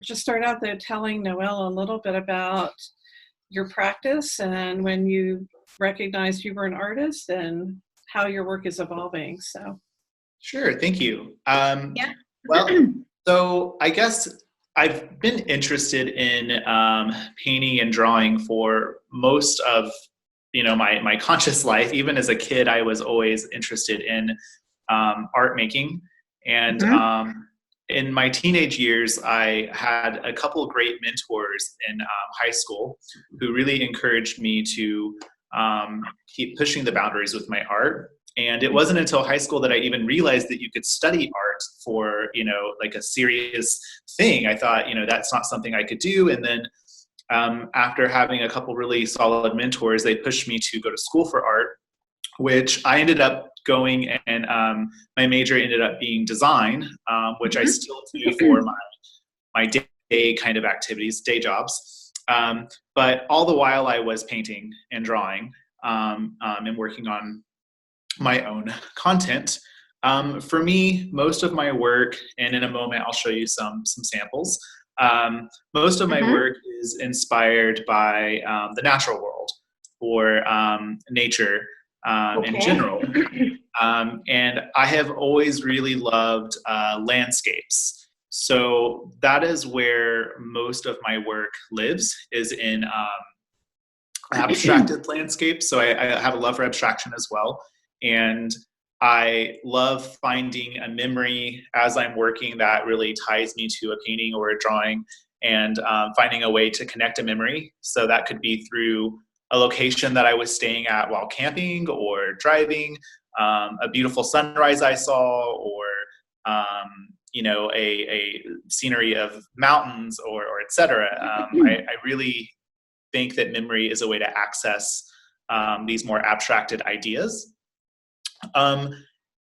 just start out there telling Noelle a little bit about your practice and when you recognized you were an artist and how your work is evolving. So. Sure, thank you. Yeah. Well, so I guess I've been interested in painting and drawing for most of my conscious life. Even as a kid, I was always interested in art making. And in my teenage years, I had a couple of great mentors in high school who really encouraged me to keep pushing the boundaries with my art. And it wasn't until high school that I even realized that you could study art for, like a serious thing. I thought, that's not something I could do. And then after having a couple really solid mentors, they pushed me to go to school for art, which I ended up going, and my major ended up being design, which I still do for my day kind of activities, day jobs. But all the while I was painting and drawing and working on my own content. For me, most of my work, and in a moment I'll show you some samples, most of my work is inspired by the natural world or nature in general. And I have always really loved landscapes. So that is where most of my work lives, is in abstracted landscapes. So I have a love for abstraction as well. And I love finding a memory as I'm working that really ties me to a painting or a drawing, and finding a way to connect a memory. So that could be through a location that I was staying at while camping or driving, a beautiful sunrise I saw, or a scenery of mountains, or et cetera. I really think that memory is a way to access these more abstracted ideas. And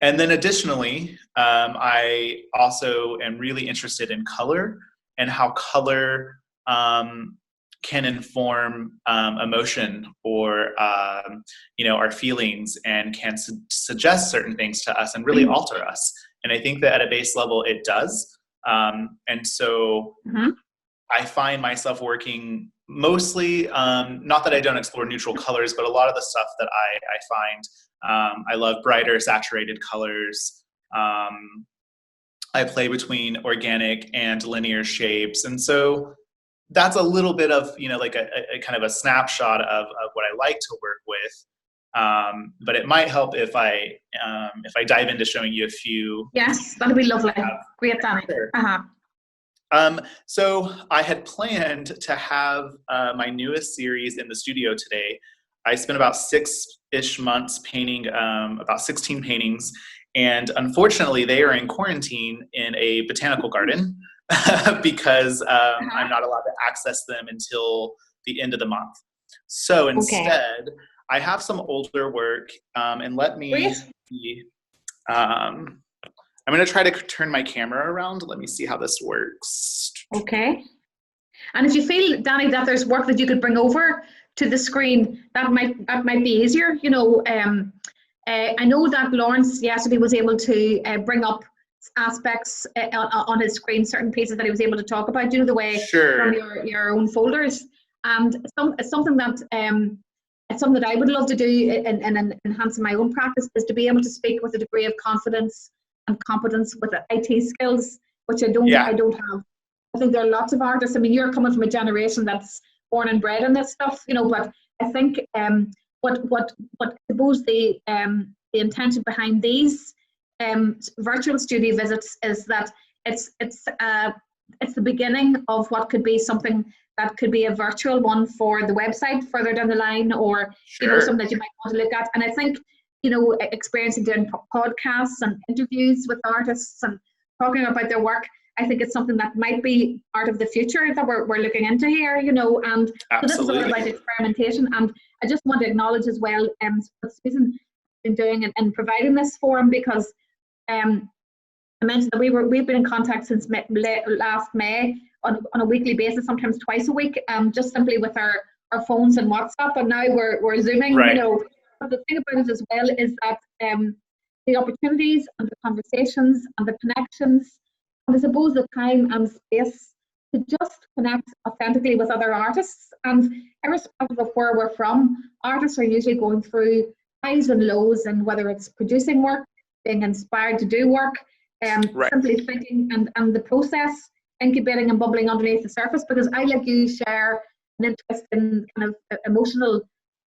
then additionally, I also am really interested in color and how color can inform emotion or our feelings, and can suggest certain things to us and really alter us. And I think that at a base level it does. And so I find myself working mostly, not that I don't explore neutral colors, but a lot of the stuff that I find, I love brighter saturated colors. I play between organic and linear shapes. And so that's a little bit of, like a kind of a snapshot of what I like to work with. But it might help if I dive into showing you a few. Yes, that'd be lovely. Great, Danny. Sure. So I had planned to have my newest series in the studio today. I spent about 6-ish months painting about 16 paintings, and unfortunately they are in quarantine in a botanical garden because I'm not allowed to access them until the end of the month. So instead, I have some older work, and let me see. I'm going to try to turn my camera around. Let me see how this works. Okay. And if you feel, Danny, that there's work that you could bring over to the screen, that might be easier. I know that Lawrence yesterday was able to bring up aspects on his screen, certain pieces that he was able to talk about, the way from your own folders. And it's something that I would love to do in enhancing my own practice, is to be able to speak with a degree of confidence and competence with the IT skills, which I don't have. I think there are lots of artists. I mean, you're coming from a generation that's born and bred in this stuff, but I think what I suppose the intention behind these virtual studio visits is that it's the beginning of what could be something that could be a virtual one for the website further down the line, or something that you might want to look at. And I think experiencing doing podcasts and interviews with artists and talking about their work, I think it's something that might be part of the future that we're looking into here, and Absolutely. So this is all about experimentation. And I just want to acknowledge as well what Susan has been doing and providing this forum, because I mentioned that we've been in contact since last May on a weekly basis, sometimes twice a week, just simply with our phones and WhatsApp, and now we're Zooming, Right. But the thing about it as well is that the opportunities and the conversations and the connections, and I suppose the time and space to just connect authentically with other artists. And irrespective of where we're from, artists are usually going through highs and lows, and whether it's producing work, being inspired to do work, Right. simply thinking and the process incubating and bubbling underneath the surface. Because I, like you, share an interest in kind of emotional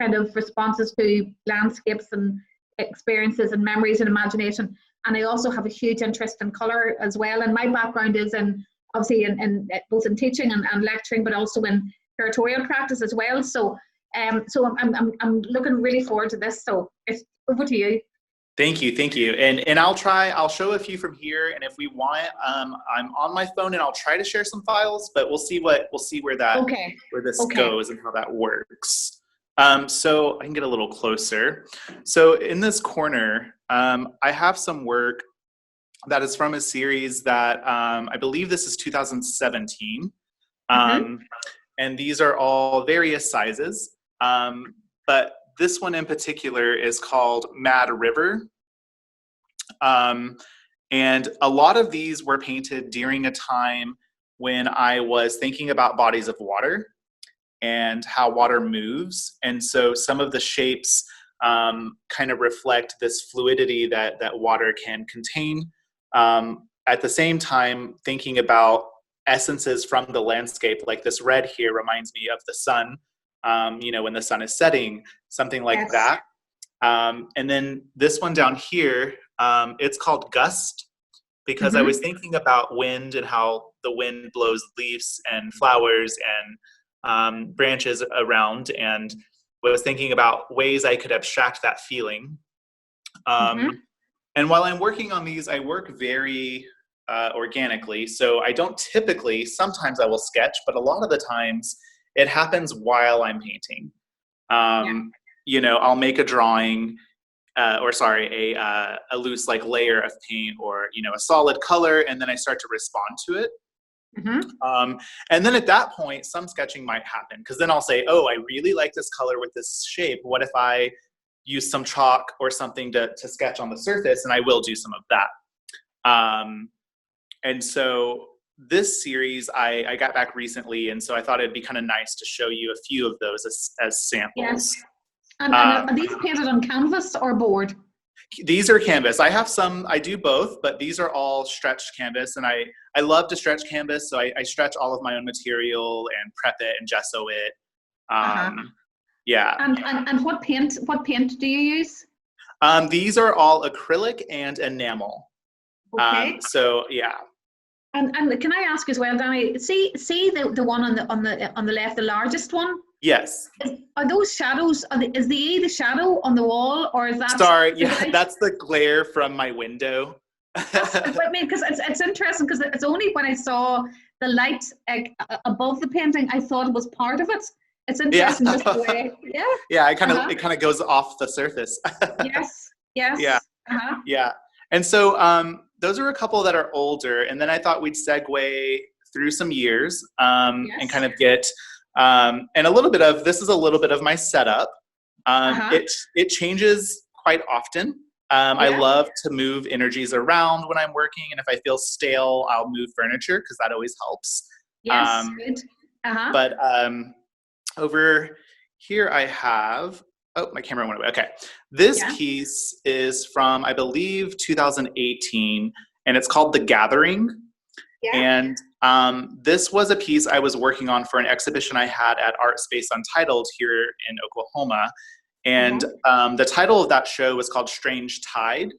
kind of responses to landscapes and experiences and memories and imagination. And I also have a huge interest in colour as well. And my background is in obviously in both in teaching and lecturing, but also in curatorial practice as well. So so I'm looking really forward to this. So it's over to you. Thank you. And I'll show a few from here. And if we want, I'm on my phone and I'll try to share some files, but we'll see where this goes and how that works. So I can get a little closer. So in this corner, I have some work that is from a series that I believe this is 2017. And these are all various sizes. But this one in particular is called Mad River. And a lot of these were painted during a time when I was thinking about bodies of water and how water moves. And so some of the shapes kind of reflect this fluidity that water can contain. At the same time, thinking about essences from the landscape, like this red here reminds me of the sun, when the sun is setting, something like that. And then this one down here, it's called Gust, because I was thinking about wind and how the wind blows leaves and flowers and branches around, and was thinking about ways I could abstract that feeling. And while I'm working on these, I work very organically. So I don't typically, sometimes I will sketch, but a lot of the times it happens while I'm painting. I'll make a drawing, a loose like layer of paint, or, a solid color, and then I start to respond to it. And then at that point, some sketching might happen, because then I'll say, oh, I really like this color with this shape. What if I use some chalk or something to sketch on the surface? And I will do some of that. And so this series I got back recently, and so I thought it'd be kind of nice to show you a few of those as samples. Yes. And are these painted on canvas or board? These are canvas. I do both, but these are all stretched canvas, and I love to stretch canvas, so I stretch all of my own material and prep it and gesso it. Yeah. And what paint do you use? These are all acrylic and enamel. Okay. So yeah. And can I ask as well, Danny? See the one on the left, the largest one. Yes. Are those shadows? Is the shadow on the wall, or is that? Sorry, yeah, that's the glare from my window. I mean, because it's interesting, because it's only when I saw the light above the painting I thought it was part of it. It's interesting just the way. Yeah. Yeah, it kind of goes off the surface. Yes. Yeah. Yeah. And so those are a couple that are older, and then I thought we'd segue through some years and kind of get and this is a little bit of my setup. It changes quite often. I love to move energies around when I'm working, and if I feel stale, I'll move furniture, because that always helps. Yes, good. But over here I have, my camera went away. Okay. This piece is from, I believe, 2018, and it's called The Gathering. Yeah. And this was a piece I was working on for an exhibition I had at Art Space Untitled here in Oklahoma. And the title of that show was called Strange Tide.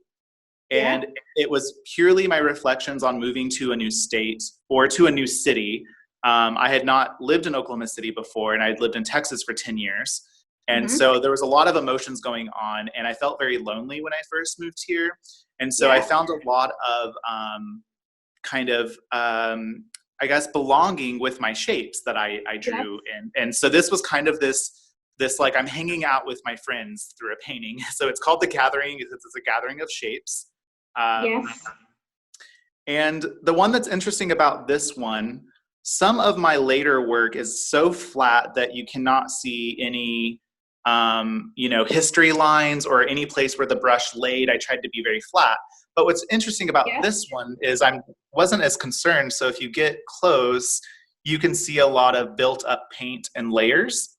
And it was purely my reflections on moving to a new state or to a new city. I had not lived in Oklahoma City before, and I had lived in Texas for 10 years. And so there was a lot of emotions going on, and I felt very lonely when I first moved here. And so I found a lot of I guess belonging with my shapes that I drew in. And so this was kind of this like I'm hanging out with my friends through a painting. So it's called The Gathering. It's a gathering of shapes. And the one that's interesting about this one, some of my later work is so flat that you cannot see any history lines or any place where the brush laid. I tried to be very flat. But what's interesting about this one is I wasn't as concerned. So if you get close, you can see a lot of built up paint and layers.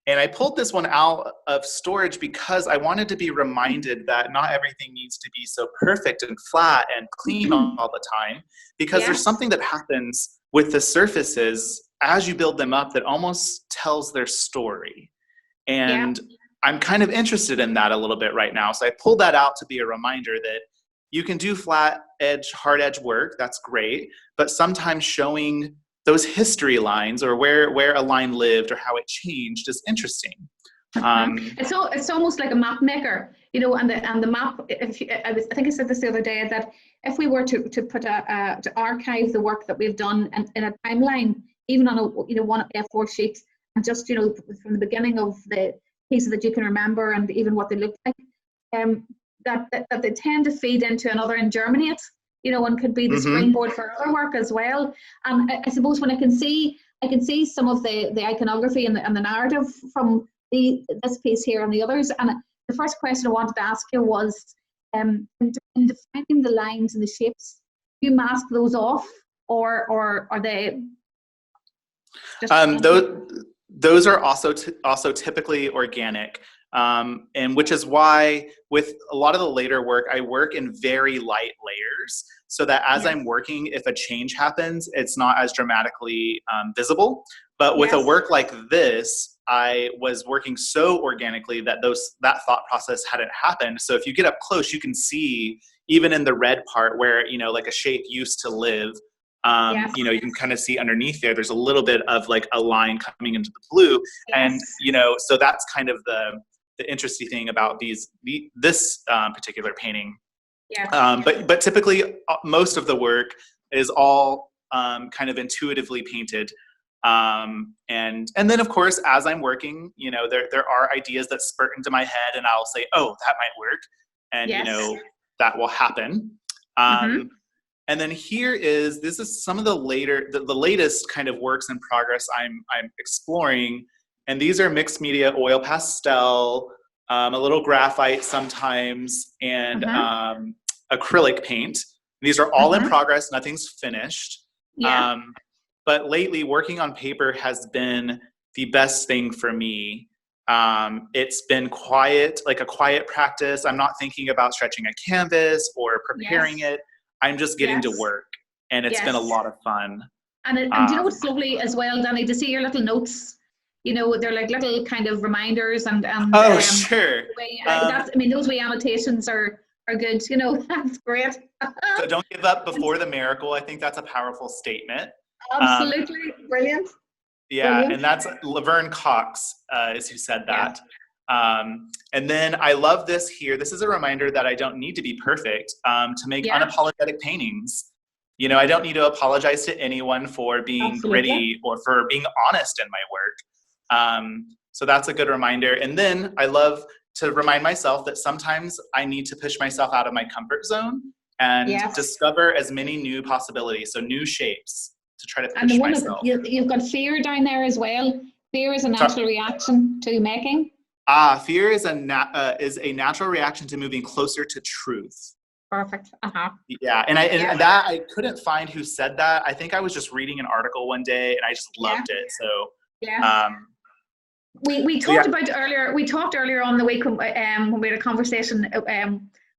And I pulled this one out of storage because I wanted to be reminded that not everything needs to be so perfect and flat and clean all the time, because there's something that happens with the surfaces as you build them up that almost tells their story. And I'm kind of interested in that a little bit right now. So I pulled that out to be a reminder that you can do flat edge, hard edge work. That's great. But sometimes showing those history lines or where a line lived or how it changed is interesting. It's almost like a map maker, you know, and the map. I think I said this the other day, that if we were to put to archive the work that we've done in a timeline, even on one A4 sheet, and just from the beginning of the pieces that you can remember and even what they look like, that they tend to feed into another and germinate, and could be the springboard for other work as well. And I suppose when I can see some of the iconography and the narrative from this piece here and the others. And the first question I wanted to ask you was, in defining the lines and the shapes, do you mask those off, or are they just those are also typically organic, and which is why with a lot of the later work, I work in very light layers, so that as I'm working, if a change happens, it's not as dramatically visible. But with a work like this, I was working so organically that that thought process hadn't happened. So if you get up close, you can see even in the red part where like a shape used to live. You can kind of see underneath there's a little bit of like a line coming into the blue. And, so that's kind of the interesting thing about this particular painting. But typically most of the work is all kind of intuitively painted. And then of course, as I'm working, there are ideas that spurt into my head and I'll say, oh, that might work. And, that will happen. And then this is some of the latest kind of works in progress I'm exploring. And these are mixed media, oil pastel, a little graphite sometimes, and acrylic paint. These are all in progress. Nothing's finished. But lately, working on paper has been the best thing for me. It's been like a quiet practice. I'm not thinking about stretching a canvas or preparing it. I'm just getting to work, and it's been a lot of fun. And do you know what's lovely as well, Danny, to see your little notes? They're like little kind of reminders and sure. Those wee annotations are good. That's great. So don't give up before the miracle. I think that's a powerful statement. Absolutely. Brilliant. Yeah, Brilliant. And that's Laverne Cox is who said that. And then I love this here. This is a reminder that I don't need to be perfect to make unapologetic paintings. I don't need to apologize to anyone for being gritty or for being honest in my work. So that's a good reminder. And then I love to remind myself that sometimes I need to push myself out of my comfort zone and discover as many new possibilities, so new shapes to try to push myself. You've got fear down there as well. Fear is a natural reaction to making. Fear is a natural reaction to moving closer to truth. Perfect. Yeah, and I couldn't find who said that. I think I was just reading an article one day and I just loved it. So we talked about earlier. We talked earlier on the week when we had a conversation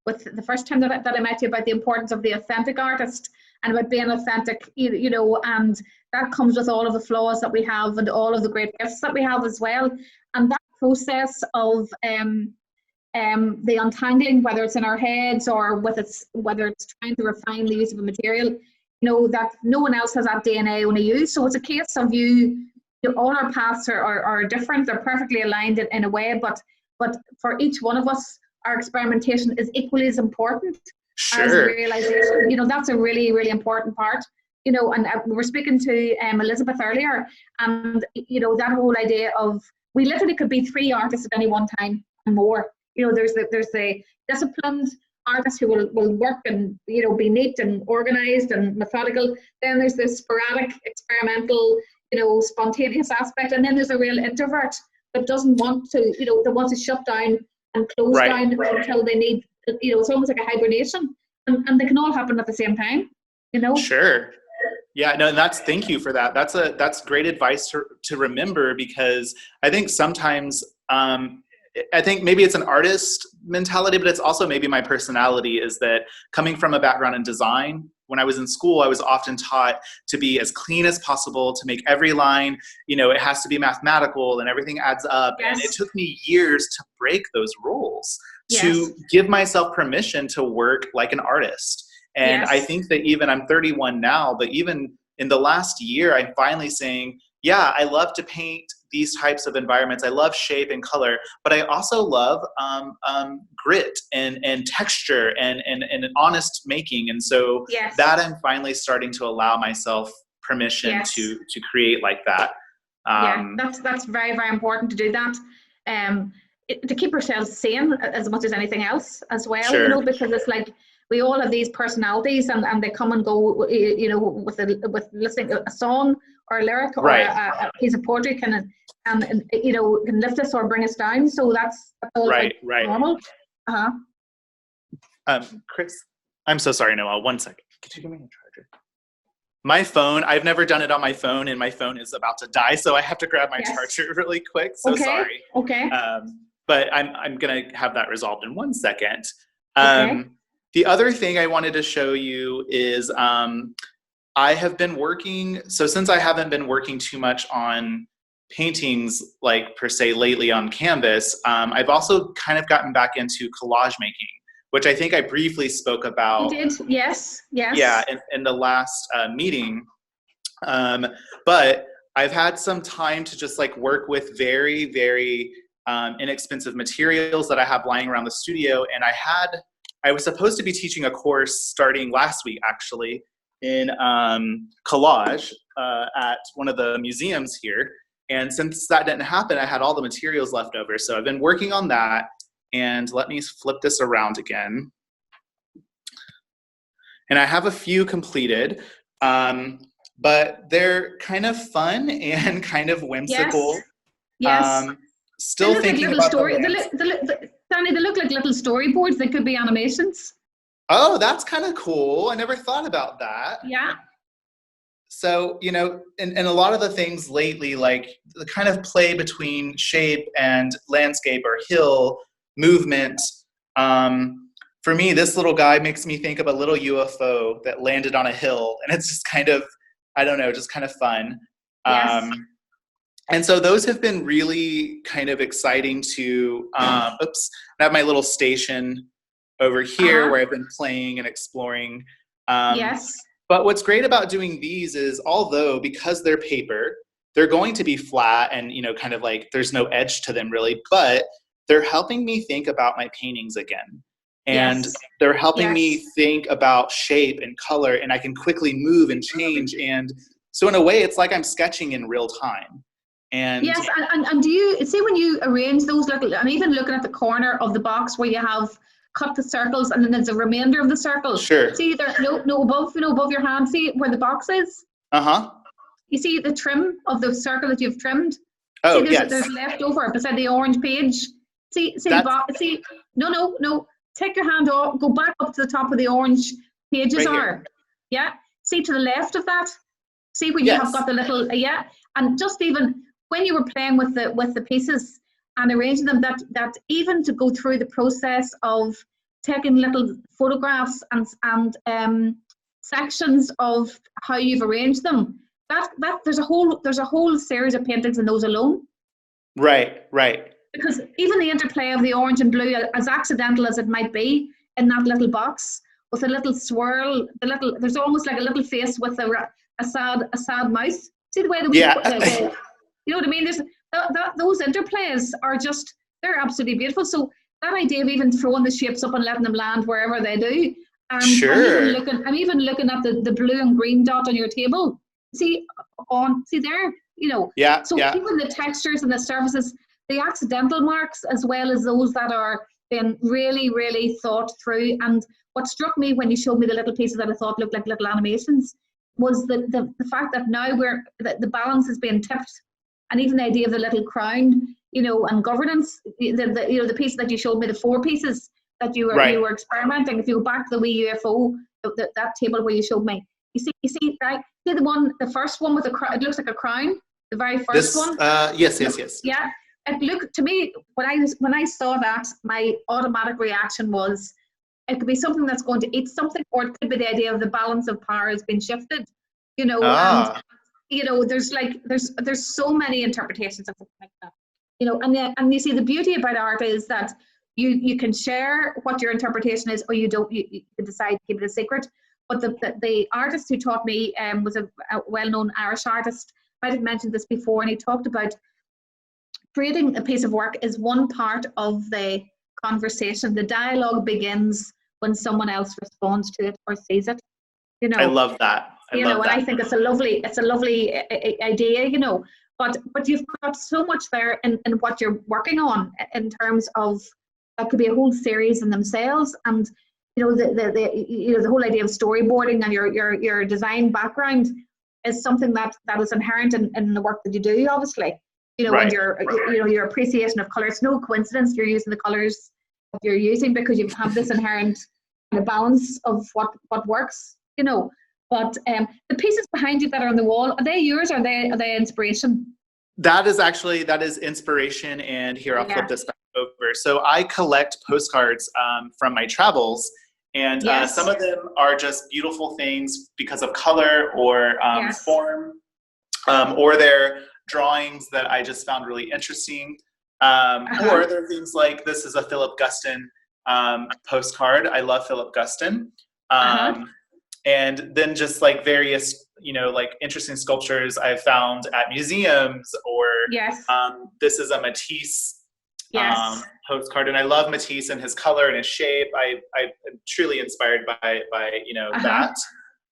with the first time that I met you about the importance of the authentic artist and about being authentic. And that comes with all of the flaws that we have and all of the great gifts that we have as well. And that process of the untangling, whether it's in our heads or whether it's trying to refine the use of a material, that no one else has that DNA, only you. So it's a case of all our paths are different. They're perfectly aligned in a way, but for each one of us, our experimentation is equally as important as the realization. That's a really, really important part. And we were speaking to Elizabeth earlier, and that whole idea of we literally could be 3 artists at any one time and more. There's the disciplined artist who will work and be neat and organized and methodical. Then there's this sporadic, experimental, spontaneous aspect, and then there's a real introvert that doesn't want to, that wants to shut down and close down until they need. It's almost like a hibernation, and they can all happen at the same time. Sure. Yeah, no, and thank you for that. That's great advice to remember, because I think sometimes, I think maybe it's an artist mentality, but it's also maybe my personality, is that coming from a background in design, when I was in school, I was often taught to be as clean as possible, to make every line, it has to be mathematical and everything adds up. Yes. And it took me years to break those rules, Yes. to give myself permission to work like an artist. And Yes. I think that even, I'm 31 now, but even in the last year, I'm finally saying, yeah, I love to paint these types of environments. I love shape and color, but I also love grit and texture and honest making. And so Yes. that I'm finally starting to allow myself permission Yes. to create like that. That's very, very important to do that. To keep ourselves sane as much as anything else as well, Sure. because it's like we all have these personalities and they come and go, with listening to a song or a lyric or Right. a piece of poetry can lift us or bring us down. So that's all Right. normal. Chris, I'm so sorry, Noelle. 1 second. Could you give me a charger? My phone, I've never done it on my phone, and my phone is about to die, so I have to grab my charger really quick. So okay. Sorry. Okay. But I'm going to have that resolved in 1 second. Okay. The other thing I wanted to show you is I have been working, so since I haven't been working too much on paintings, like per se lately on canvas, I've also kind of gotten back into collage making, which I think I briefly spoke about. You did, yes. Yeah, in the last meeting. But I've had some time to just like work with very, very inexpensive materials that I have lying around the studio. And I was supposed to be teaching a course starting last week, actually, in collage at one of the museums here. And since that didn't happen, I had all the materials left over. So I've been working on that. And let me flip this around again. And I have a few completed, but they're kind of fun and kind of whimsical. Yes. Still they thinking like about Danny, they look like little storyboards. They could be animations. Oh, that's kind of cool. I never thought about that. Yeah. So, and a lot of the things lately, like the kind of play between shape and landscape or hill movement, for me, this little guy makes me think of a little UFO that landed on a hill, and it's just kind of, I don't know, just kind of fun. Yes. And so those have been really kind of exciting to, I have my little station over here where I've been playing and exploring. Yes. But what's great about doing these is, although because they're paper, they're going to be flat and, kind of like there's no edge to them really, but they're helping me think about my paintings again. And they're helping me think about shape and color, and I can quickly move and change. And so in a way, it's like I'm sketching in real time. And yes, and do you see when you arrange those little, and even looking at the corner of the box where you have cut the circles and then there's a remainder of the circle. Sure. See there, no above, above your hand, see where the box is? You see the trim of the circle that you've trimmed? Oh, see, there's leftover beside the orange page. See the box, see, no. Take your hand off, go back up to the top of the orange pages are. Yeah. See to the left of that. See when you have got the little, and just even when you were playing with the pieces and arranging them, that even to go through the process of taking little photographs and sections of how you've arranged them, that there's a whole series of paintings in those alone. Right. Because even the interplay of the orange and blue, as accidental as it might be in that little box, with a little swirl, there's almost like a little face with a sad mouth. See the way that you know what I mean? There's those interplays are just, they're absolutely beautiful. So that idea of even throwing the shapes up and letting them land wherever they do. And I'm even looking at the blue and green dot on your table. See there, So even the textures and the surfaces, the accidental marks as well as those that are been really, really thought through. And what struck me when you showed me the little pieces that I thought looked like little animations was the fact that now the balance is being tipped, and even the idea of the little crown, and governance. The piece that you showed me, the 4 pieces that you were experimenting. If you go back to the wee UFO, that table where you showed me, You see, right? See the first one with the crown. It looks like a crown. The very first This, one. yes. Yeah. It looked to me when I saw that, my automatic reaction was, it could be something that's going to eat something, or it could be the idea of the balance of power has been shifted. You know, and you know, there's so many interpretations of something like that. You know, and you see the beauty about art is that you can share what your interpretation is, or you don't. You decide to keep it a secret. But the artist who taught me was a well-known Irish artist. I might have mentioned this before, and he talked about creating a piece of work is one part of the conversation. The dialogue begins when someone else responds to it or sees it. You know, I love that. I think it's a lovely idea. You know, but you've got so much there in what you're working on in terms of that could be a whole series in themselves, and you know the whole idea of storyboarding and your design background is something that is inherent in the work that you do, obviously. You know, right. And your appreciation of color. It's no coincidence you're using the colors that you're using, because you have this inherent kind of balance of what works. You know, but the pieces behind you that are on the wall, are they yours? Or are they inspiration? That is inspiration, and here I'll flip this back over. So I collect postcards from my travels, and some of them are just beautiful things because of color or form, or they're drawings that I just found really interesting, or there are things like this is a Philip Guston postcard. I love Philip Guston. And then just like various, you know, like interesting sculptures I've found at museums, or this is a Matisse postcard, and I love Matisse and his color and his shape. I'm truly inspired by you know that.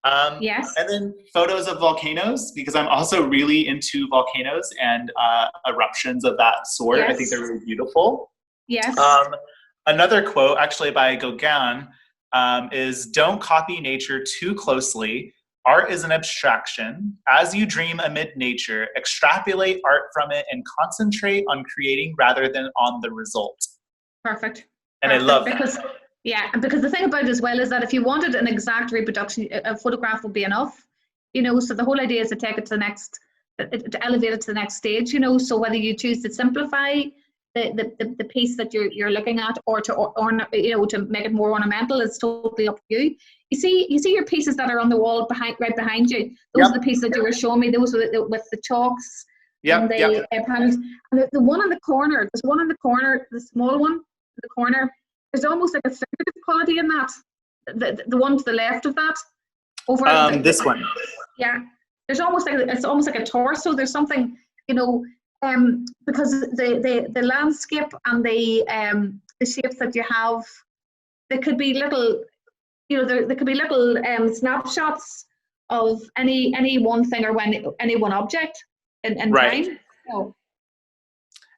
And then photos of volcanoes, because I'm also really into volcanoes and eruptions of that sort. I think they're really beautiful. Another quote actually by Gauguin is, "Don't copy nature too closely. Art is an abstraction. As you dream amid nature, extrapolate art from it and concentrate on creating rather than on the result." Perfect. And I love that. Because the thing about it as well is that if you wanted an exact reproduction, a photograph would be enough. You know, so the whole idea is to take it to the next, to elevate it to the next stage. You know, so whether you choose to simplify the piece that you're looking at, or you know, to make it more ornamental, is totally up to you. You see your pieces that are on the wall right behind you. Those are the pieces that you were showing me. Those with the chalks and the panels. And the one in the corner, there's one in the corner, the small one in the corner. There's almost like a figurative quality in that. The one to the left of that. Over this one. Yeah, there's almost like it's almost like a torso. There's something, you know. Because the landscape and the shapes that you have, there could be little, you know, there could be little snapshots of any one thing or any one object in time. So.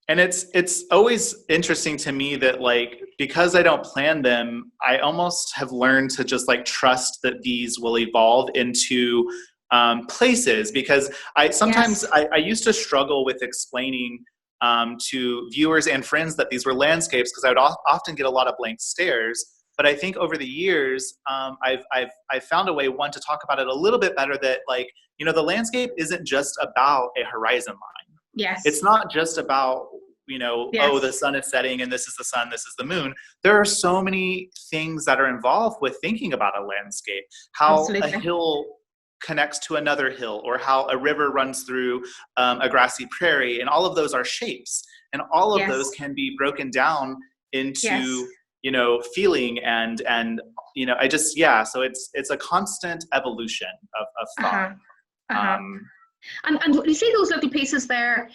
And it's always interesting to me that, like, because I don't plan them, I almost have learned to just like trust that these will evolve into places, because I sometimes I used to struggle with explaining to viewers and friends that these were landscapes, because I would often get a lot of blank stares. But I think over the years, I've found a way, one, to talk about it a little bit better, that, like, you know, the landscape isn't just about a horizon line. Yes. It's not just about, you know, oh, the sun is setting and this is the sun, this is the moon. There are so many things that are involved with thinking about a landscape. How a hill connects to another hill, or how a river runs through a grassy prairie, and all of those are shapes, and all of those can be broken down into you know, feeling and you know, I just so it's a constant evolution of thought. And you see those little pieces there,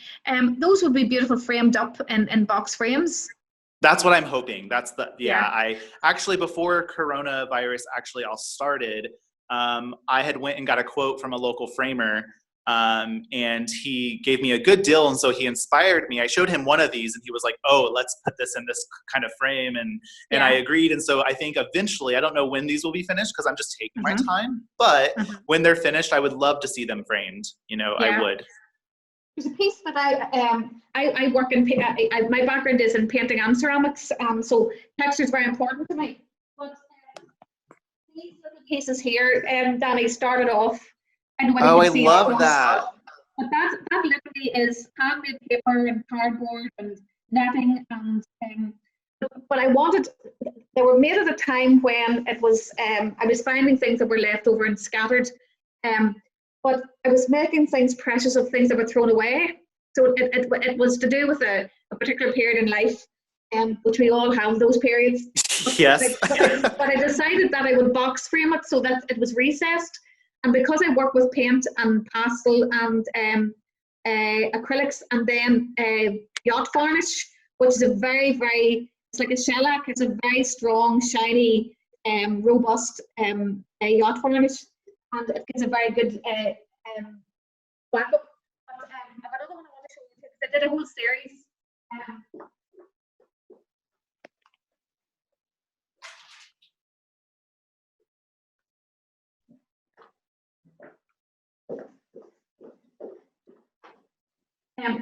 those would be beautiful framed up in box frames. That's what I'm hoping. That's I actually, before coronavirus actually all started, I had went and got a quote from a local framer, and he gave me a good deal, and so he inspired me. I showed him one of these, and he was like, "Oh, let's put this in this kind of frame," and I agreed. And so I think eventually, I don't know when these will be finished, because I'm just taking my time, but when they're finished, I would love to see them framed. You know, I would. There's a piece that I work in. My background is in painting and ceramics, so texture is very important to me. But these little pieces here, Danny, started off. I don't know Oh, whether I you can see love it. that. But that literally is handmade paper and cardboard and netting, and but I wanted, they were made at a time when it was I was finding things that were left over and scattered, but I was making things precious of things that were thrown away. So it was to do with a particular period in life, which we all have those periods. Yes. But I decided that I would box frame it so that it was recessed. And because I work with paint and pastel and acrylics, and then yacht varnish, which is a very, very, it's like a shellac, it's a very strong, shiny, robust yacht varnish, and it gives a very good black up. But I've another one I want to show you, because I did a whole series.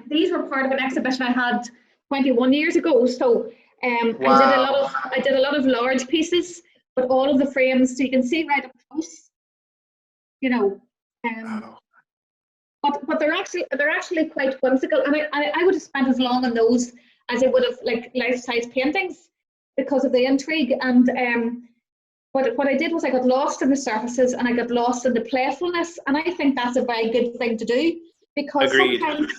These were part of an exhibition I had 21 years ago. So Wow. I did a lot of large pieces, but all of the frames, so you can see right up close, you know. Oh. But they're actually quite whimsical, and I would have spent as long on those as I would have like life-size paintings because of the intrigue. And what I did was I got lost in the surfaces and I got lost in the playfulness, and I think that's a very good thing to do, because Agreed. sometimes,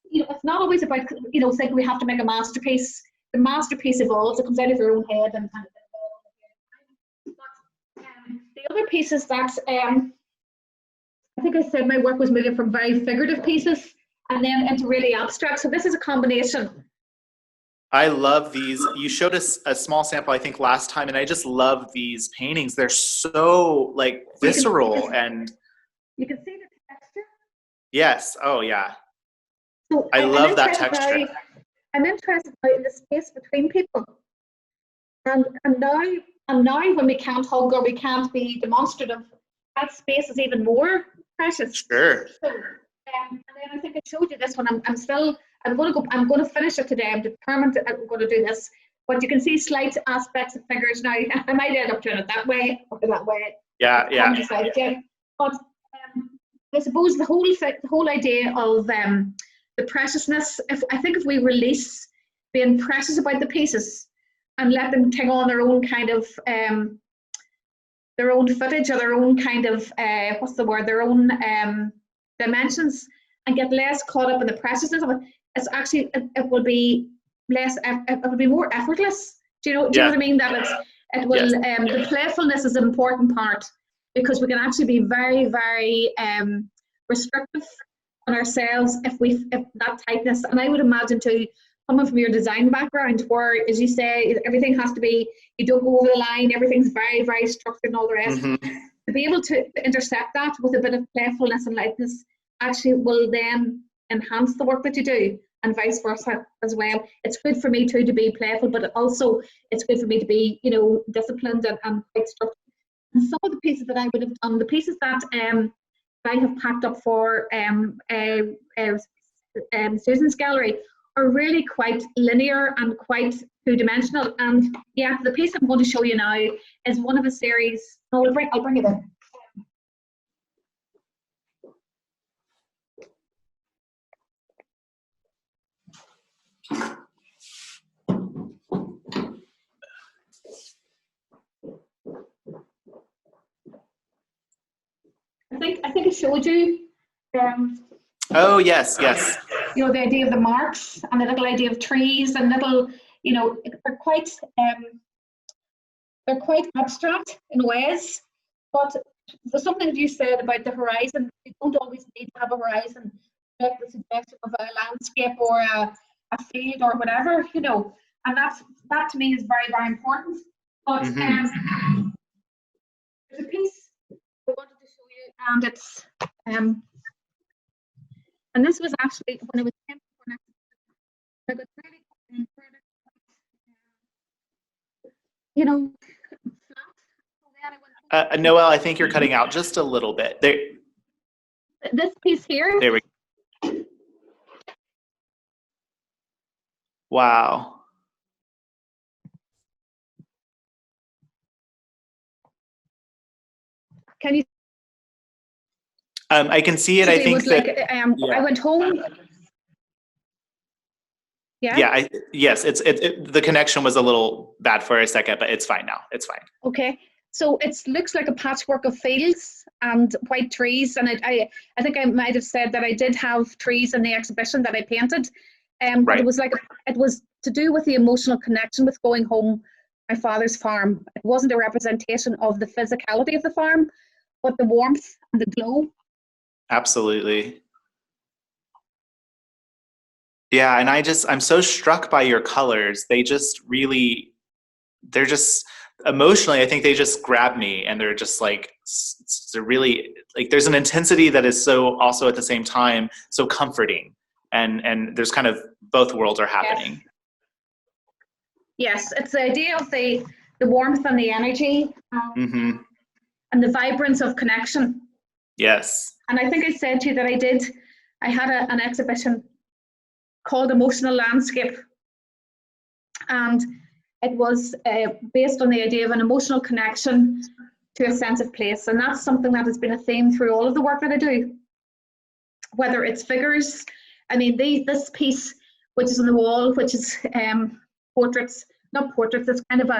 you know, it's not always about, you know, thinking we have to make a masterpiece. The masterpiece evolves; it comes out of your own head and kind of. But the other pieces that I think I said my work was moving from very figurative pieces and then into really abstract. So this is a combination. I love these. You showed us a small sample, I think, last time, and I just love these paintings. They're so like visceral and. You can see the texture. Yes. Oh, yeah. So I love that texture. I'm interested now in the space between people, and now when we can't hug or we can't be demonstrative, that space is even more precious. Sure. So, and then I think I showed you this one. I'm going to finish it today. I'm determined that I'm going to do this. But you can see slight aspects of figures now. I might end up doing it that way or that way. Yeah, I haven't decided yet. But I suppose the whole idea of the preciousness. I think if we release being precious about the pieces and let them take on their own kind of their own footage or their own kind of their own dimensions, and get less caught up in the preciousness of it, it's actually it will be less, it will be more effortless. Do you know what I mean? That it will the playfulness is an important part, because we can actually be very, very restrictive on ourselves if that tightness. And I would imagine too, coming from your design background, where, as you say, everything has to be, you don't go over the line, everything's very, very structured and all the rest. Mm-hmm. To be able to intersect that with a bit of playfulness and lightness actually will then enhance the work that you do, and vice versa as well. It's good for me too to be playful, but also it's good for me to be, you know, disciplined and quite structured. And some of the pieces that I would have done, the pieces that I have packed up for Susan's gallery, are really quite linear and quite two-dimensional. And yeah, the piece I'm going to show you now is one of a series. No, I'll bring it in. I think I showed you. Oh yes, yes. You know, the idea of the marks and the little idea of trees and little, you know, they're quite abstract in ways. But there's something that you said about the horizon. You don't always need to have a horizon, like the suggestion of a landscape or a field or whatever, you know. And that to me is very, very important. But there's a piece I wanted to show you, and it's and this was actually when I was I got really, you know, Noelle, I think you're cutting out just a little bit. There. This piece here. There we go. Wow. Can you I can see it. I think that, I went home. Yeah. Yeah. Yes. The connection was a little bad for a second, but it's fine now. It's fine. Okay. So it looks like a patchwork of fields and white trees, and I think I might have said that I did have trees in the exhibition that I painted, but Right. it was to do with the emotional connection with going home, my father's farm. It wasn't a representation of the physicality of the farm, but the warmth and the glow. Absolutely. Yeah, and I'm so struck by your colors. They're just emotionally, I think they just grab me, and they're just like, they're really, like, there's an intensity that is so also at the same time so comforting, and there's kind of both worlds are happening. Yes, it's the idea of the warmth and the energy, Mm-hmm. and the vibrance of connection. Yes. And I think I said to you that I had an exhibition called Emotional Landscape, and it was based on the idea of an emotional connection to a sense of place, and that's something that has been a theme through all of the work that I do, whether it's figures. I mean, this piece, which is on the wall, which is portraits, not portraits, it's kind of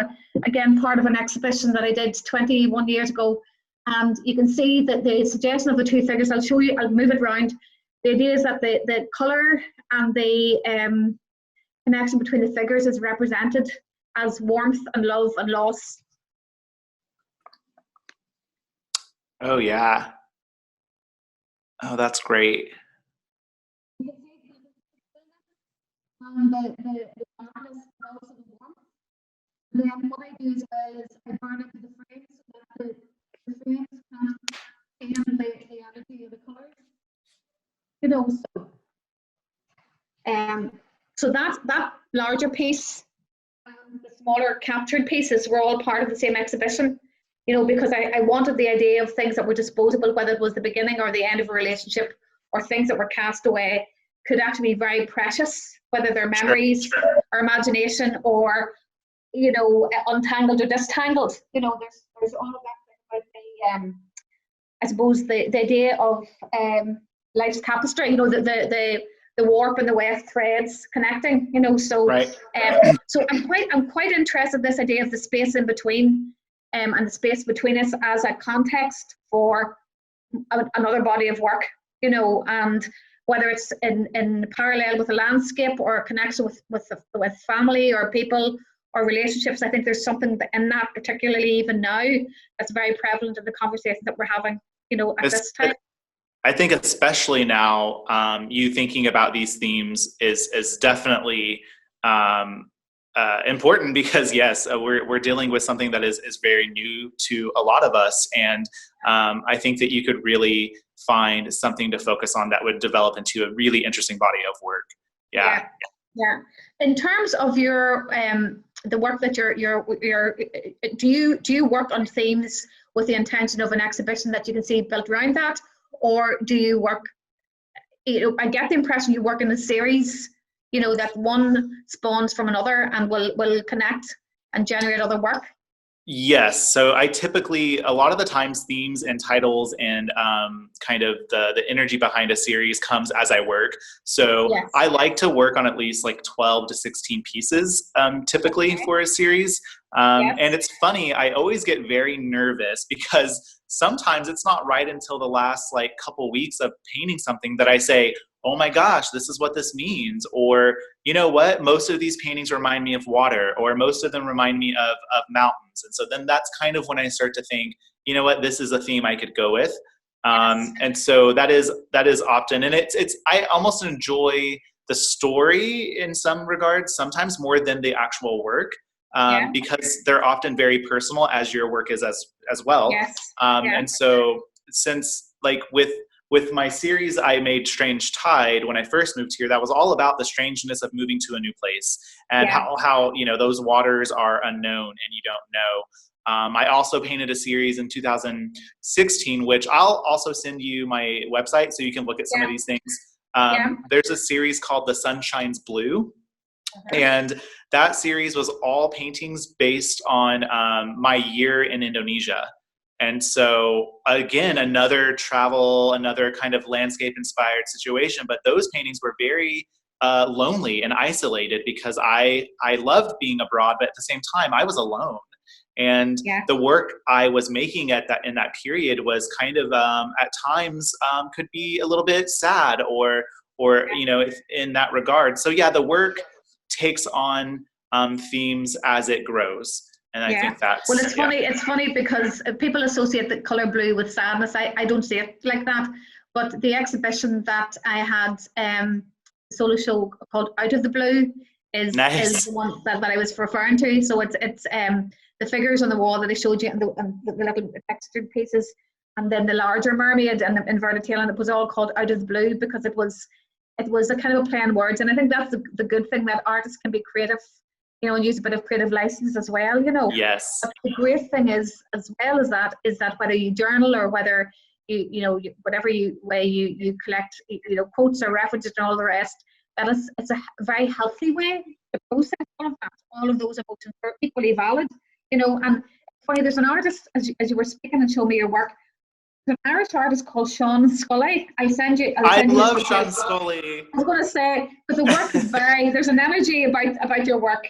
again part of an exhibition that I did 21 years ago, and you can see that the suggestion of the two figures, I'll show you, I'll move it around. The idea is that the colour and the connection between the figures is represented as warmth and love and loss. Oh, yeah. Oh, that's great. And the darkness and also the warmth. Then what I do is I burn into the frames so that the frames can contain the energy of the colours. You know, so that larger piece and the smaller captured pieces were all part of the same exhibition, you know, because I wanted the idea of things that were disposable, whether it was the beginning or the end of a relationship, or things that were cast away, could actually be very precious, whether they're memories or imagination, or, you know, untangled or distangled. You know, there's all of that about the I suppose the idea of life's tapestry, you know, the warp and the weft threads connecting, you know, so right. So I'm quite interested in this idea of the space in between, and the space between us as a context for another body of work, you know, and whether it's in parallel with a landscape or a connection with family or people or relationships. I think there's something in that, particularly even now, that's very prevalent in the conversations that we're having, you know, at this time. I think especially now, you thinking about these themes is definitely important, because yes, we're dealing with something that is very new to a lot of us, and I think that you could really find something to focus on that would develop into a really interesting body of work. Yeah. In terms of your the work that you're do you work on themes with the intention of an exhibition that you can see built around that, or do you work, you know, I get the impression you work in a series, you know, that one spawns from another and will connect and generate other work? Yes. So I typically, a lot of the times, themes and titles and kind of the energy behind a series comes as I work. So yes. I like to work on at least like 12 to 16 pieces typically for a series. Yes. And it's funny, I always get very nervous because sometimes it's not right until the last like couple weeks of painting something that I say, oh my gosh, this is what this means. Or, you know what, most of these paintings remind me of water, or most of them remind me of mountains. And so then that's kind of when I start to think, you know what, this is a theme I could go with. And so that is often, and it's I almost enjoy the story in some regards, sometimes more than the actual work, because they're often very personal, as your work is as well. Yes. And so since like with my series I made Strange Tide, when I first moved here, that was all about the strangeness of moving to a new place and how you know, those waters are unknown and you don't know. I also painted a series in 2016, which I'll also send you my website so you can look at some of these things. There's a series called The Sun Shines Blue. And that series was all paintings based on my year in Indonesia. And so again, another kind of landscape inspired situation, but those paintings were very lonely and isolated because I loved being abroad, but at the same time I was alone. And the work I was making in that period was kind of at times could be a little bit sad or in that regard. So the work takes on themes as it grows. And I think that's... Well, it's funny. It's funny because people associate the color blue with sadness. I don't see it like that. But the exhibition that I had, solo show called Out of the Blue, is the one that I was referring to. So it's the figures on the wall that I showed you, and the little textured pieces, and then the larger mermaid and the inverted tail, and it was all called Out of the Blue because it was a kind of a play on words. And I think that's the good thing, that artists can be creative, and use a bit of creative license as well, Yes. But the great thing is, as well as that, is that whether you journal or whether whatever way you collect, quotes or references and all the rest, it's a very healthy way to process all of those emotions are equally valid, And it's funny, there's an artist, as you were speaking and showing me your work, there's an Irish artist called Sean Scully. I love Sean Scully. I was going to say, but the work is there's an energy about your work.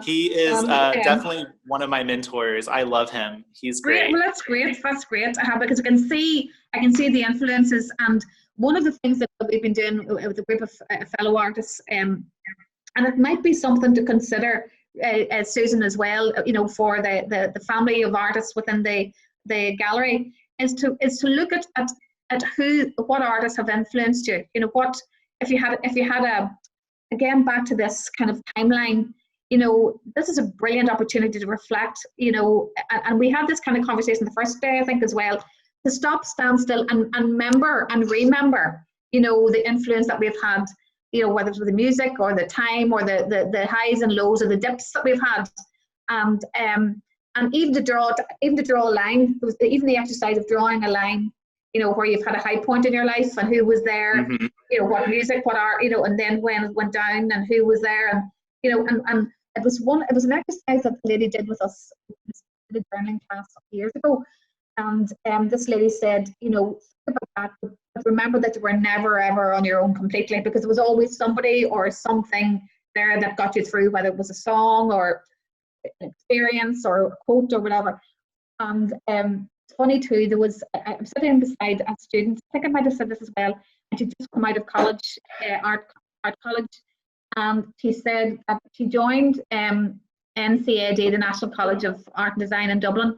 He is definitely one of my mentors. I love him. He's great. Well, that's great. Because I can see the influences. And one of the things that we've been doing with a group of fellow artists, and it might be something to consider, Susan, as well, for the family of artists within the gallery, is to look at what artists have influenced you. What if you had again, back to this kind of timeline. This is a brilliant opportunity to reflect, and we had this kind of conversation the first day, I think, as well, to stop, stand still and remember, the influence that we've had, whether it's with the music or the time or the highs and lows or the dips that we've had. And even to draw a line, even the exercise of drawing a line, where you've had a high point in your life and who was there, what music, what art, and then when it went down and who was there, and it was an exercise that the lady did with us in a journaling class years ago, and this lady said, think about that, but remember that you were never ever on your own completely, because there was always somebody or something there that got you through, whether it was a song or an experience or a quote or whatever. And it's funny too, I'm sitting beside a student, I think I might have said this as well, and she'd just come out of college, art college. And she said that she joined NCAD, the National College of Art and Design in Dublin.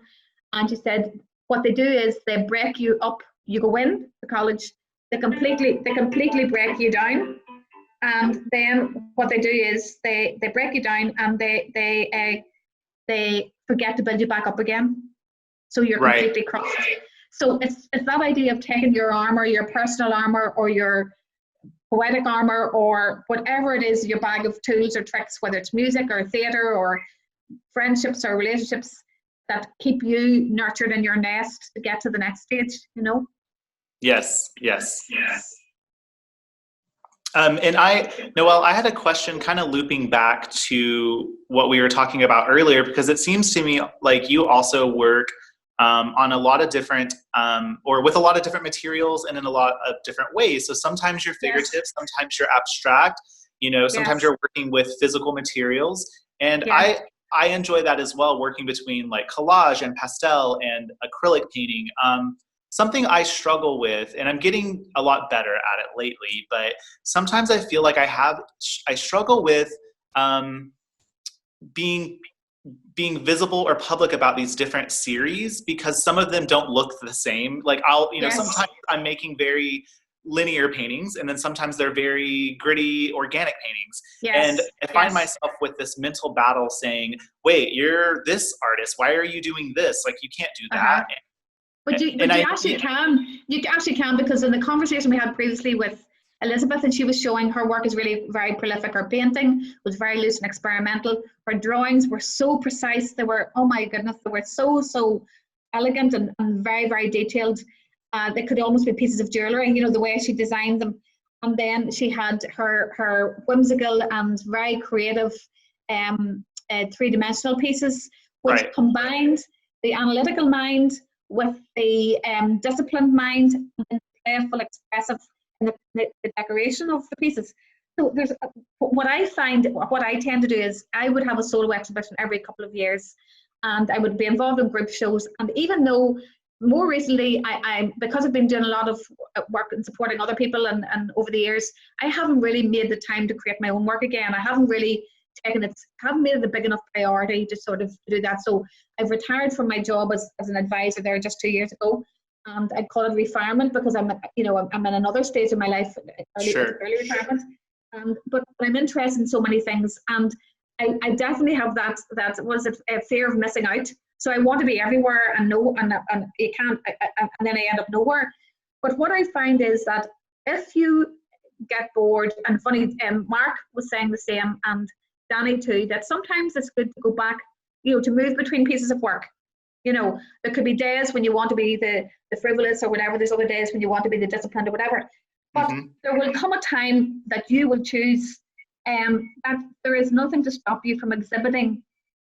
And she said what they do is they break you up. You go in the college, they completely break you down. And then what they do is they break you down and they forget to build you back up again. So you're completely crushed. So it's that idea of taking your armor, your personal armor, or your poetic armor, or whatever it is, your bag of tools or tricks, whether it's music or theatre or friendships or relationships, that keep you nurtured in your nest to get to the next stage, Yes. And Noelle, I had a question kind of looping back to what we were talking about earlier, because it seems to me like you also work on a lot of different, or with a lot of different materials and in a lot of different ways. So sometimes you're figurative, sometimes you're abstract, sometimes you're working with physical materials. And I enjoy that as well, working between like collage and pastel and acrylic painting. Something I struggle with, and I'm getting a lot better at it lately, but sometimes I feel like I struggle with being visible or public about these different series, because some of them don't look the same. Like sometimes I'm making very linear paintings, and then sometimes they're very gritty, organic paintings. And I find myself with this mental battle saying, wait, you're this artist, why are you doing this? Like, you can't do that. But you actually can, because in the conversation we had previously with Elizabeth, and she was showing her work is really very prolific. Her painting was very loose and experimental. Her drawings were so precise. They were, oh my goodness, they were so elegant and very, very detailed. They could almost be pieces of jewellery, the way she designed them. And then she had her whimsical and very creative three-dimensional pieces, which combined the analytical mind with the disciplined mind and playful, expressive in the decoration of the pieces. So there's what I tend to do is I would have a solo exhibition every couple of years, and I would be involved in group shows. And even though more recently, I because I've been doing a lot of work and supporting other people, and over the years, I haven't really made the time to create my own work again. I haven't really haven't made it a big enough priority to sort of do that. So I've retired from my job as an advisor there just 2 years ago, and I call it retirement because I'm in another stage of my life, early retirement. But I'm interested in so many things, and I definitely have that a fear of missing out. So I want to be everywhere and you can't, and then I end up nowhere. But what I find is that if you get bored, and funny, Mark was saying the same, and Danny too, that sometimes it's good to go back, to move between pieces of work. There could be days when you want to be the frivolous or whatever. There's other days when you want to be the disciplined or whatever. But there will come a time that you will choose that there is nothing to stop you from exhibiting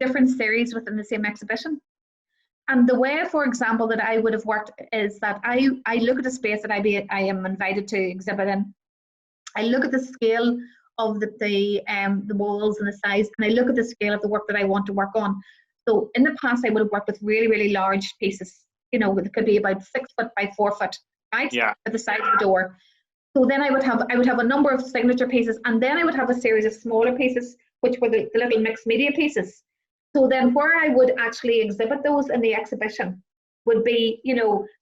different series within the same exhibition. And the way, for example, that I would have worked is that I look at a space that I am invited to exhibit in. I look at the scale of the walls and the size, and I look at the scale of the work that I want to work on. So in the past, I would have worked with really, really large pieces. It could be about 6 foot by 4 foot, right? Yeah. At the side of the door. So then I would have a number of signature pieces, and then I would have a series of smaller pieces, which were the little mixed media pieces. So then where I would actually exhibit those in the exhibition would be,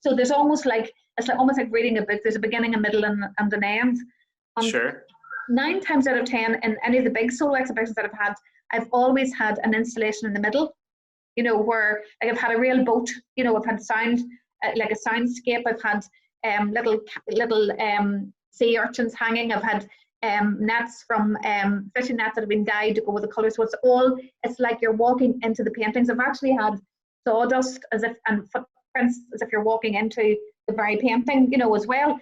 so there's almost like reading a book. There's a beginning, a middle, and an end. Sure. 9 times out of 10 in any of the big solo exhibitions that I've had, I've always had an installation in the middle, where I've had a real boat, I've had sound, like a soundscape. I've had little sea urchins hanging. I've had nets from fishing nets that have been dyed to go with the colours. So it's like you're walking into the paintings. I've actually had sawdust and footprints as if you're walking into the very painting, as well.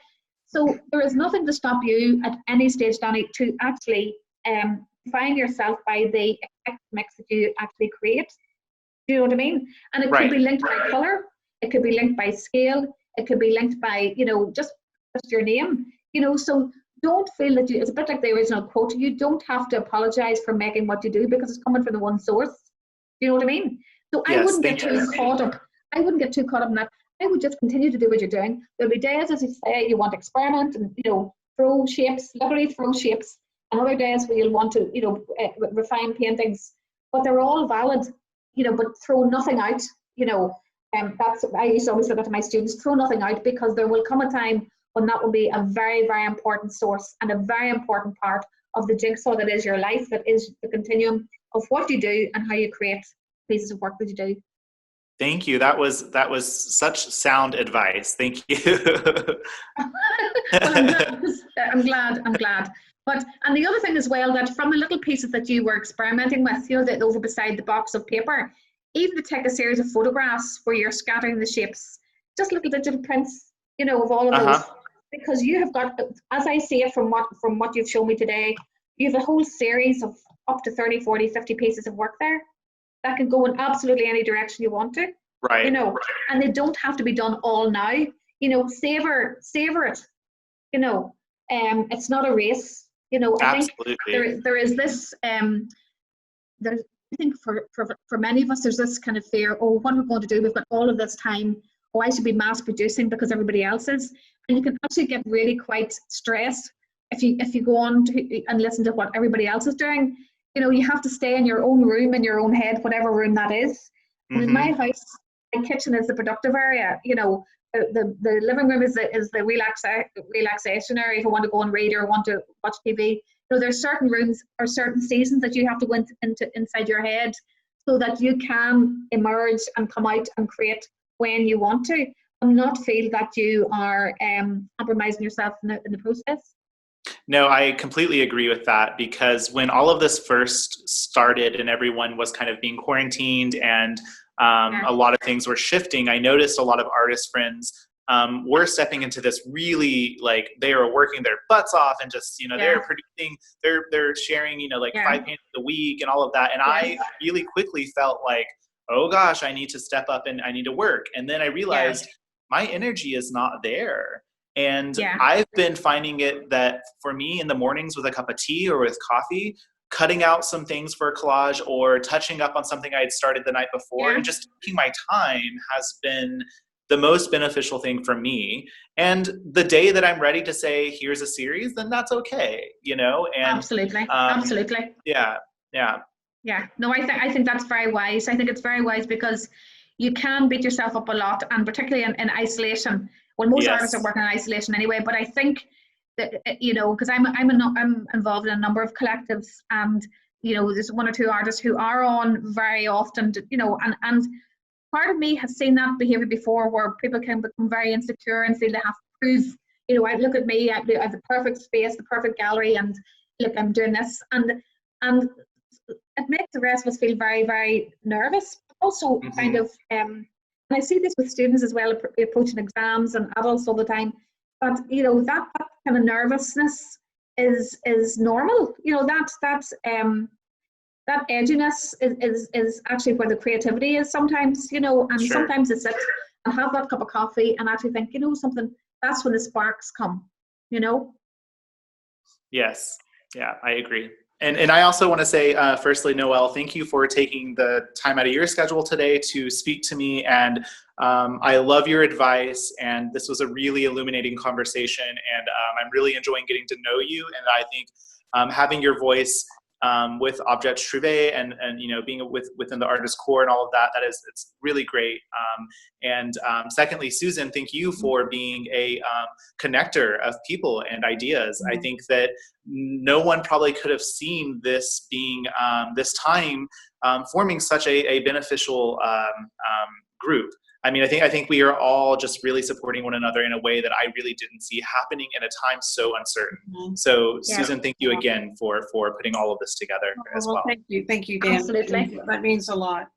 So there is nothing to stop you at any stage, Danny, to actually find yourself by the mix that you actually create. Do you know what I mean? And it could be linked by colour. It could be linked by scale. It could be linked by, just your name. So don't feel that it's a bit like the original quote. You don't have to apologize for making what you do because it's coming from the one source. Do you know what I mean? So yes, I wouldn't get too caught up. I wouldn't get too caught up in that. I would just continue to do what you're doing. There'll be days, as you say, you want to experiment and throw shapes, literally throw shapes, and other days where you'll want to refine paintings. But they're all valid, but throw nothing out. I used to always say that to my students: throw nothing out, because there will come a time when that will be a very, very important source and a very important part of the jigsaw that is your life, that is the continuum of what you do and how you create pieces of work that you do. Thank you. That was such sound advice. Thank you. Well, I'm glad. And the other thing as well, that from the little pieces that you were experimenting with, that over beside the box of paper, even to take a series of photographs where you're scattering the shapes, just little digital prints, of all of those. Because you have got, as I see it from what you've shown me today, you have a whole series of up to 30, 40, 50 pieces of work there that can go in absolutely any direction you want to. Right. And they don't have to be done all now. Savor it. It's not a race. I think there is this. I think for many of us, there's this kind of fear. Oh, what are we going to do? We've got all of this time. Oh, I should be mass producing because everybody else is. And you can actually get really quite stressed if you go on and listen to what everybody else is doing. You have to stay in your own room, in your own head, whatever room that is. And in my house, my kitchen is the productive area. The living room is the relaxation area if you want to go and read or want to watch TV. There's certain rooms or certain seasons that you have to go inside your head so that you can emerge and come out and create when you want to, and not feel that you are compromising yourself in the process. No, I completely agree with that, because when all of this first started and everyone was kind of being quarantined and a lot of things were shifting, I noticed a lot of artist friends were stepping into this really, like, they were working their butts off and just, they're producing, they're sharing, 5 paintings a week and all of that. And I really quickly felt like, oh gosh, I need to step up and I need to work. And then I realized my energy is not there. And I've been finding it that for me in the mornings with a cup of tea or with coffee, cutting out some things for a collage or touching up on something I had started the night before and just taking my time has been the most beneficial thing for me. And the day that I'm ready to say, here's a series, then that's okay, you know? And absolutely. Yeah. No, I think that's very wise. I think it's very wise because you can beat yourself up a lot, and particularly in isolation. Well, most artists are working in isolation anyway, but I think that, you know, because I'm involved in a number of collectives, and, you know, there's one or two artists who are on very often, you know, and part of me has seen that behavior before where people can become very insecure and feel they have to prove, you know, I look at me, I have the perfect space, the perfect gallery, and look, I'm doing this. And it makes the rest of us feel very, very nervous. Also kind of, and I see this with students as well, approaching exams and adults all the time, but, you know, that kind of nervousness is normal. You know, that edginess is actually where the creativity is sometimes, you know, and sometimes it's it, and have that cup of coffee and actually think, you know, something, that's when the sparks come, you know? Yes. Yeah, I agree. And I also want to say, firstly, Noelle, thank you for taking the time out of your schedule today to speak to me. And I love your advice. And this was a really illuminating conversation. And I'm really enjoying getting to know you. And I think having your voice with Objets Trouvé and you know, being within the artist core and all of that, it's really great. And secondly, Susan, thank you for being a connector of people and ideas. I think that no one probably could have seen this being this time forming such a beneficial group. I mean, I think we are all just really supporting one another in a way that I really didn't see happening in a time so uncertain. So, Susan, thank you again for putting all of this together as well. Thank you, Dan. Absolutely, that means a lot.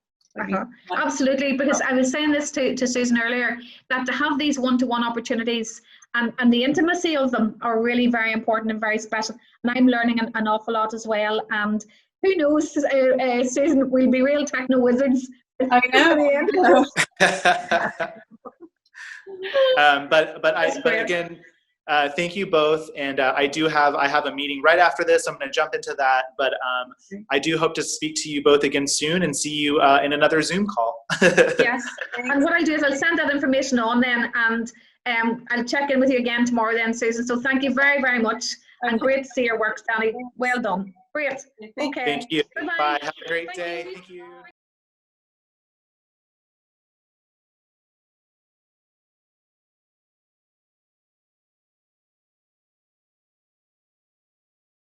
Absolutely, because I was saying this to Susan earlier, that to have these one-to-one opportunities and the intimacy of them are really very important and very special. And I'm learning an awful lot as well. And who knows, Susan, we'll be real techno wizards. I know. But again, thank you both, and I have a meeting right after this. I'm going to jump into that, but I do hope to speak to you both again soon and see you in another Zoom call. Yes, and what I'll do is I'll send that information on then, and I'll check in with you again tomorrow then, Susan. So thank you very, very much, and great to see your work, Danny. Well done. Great. Okay. Thank you. Bye-bye. Bye. Have a great day. Thank you.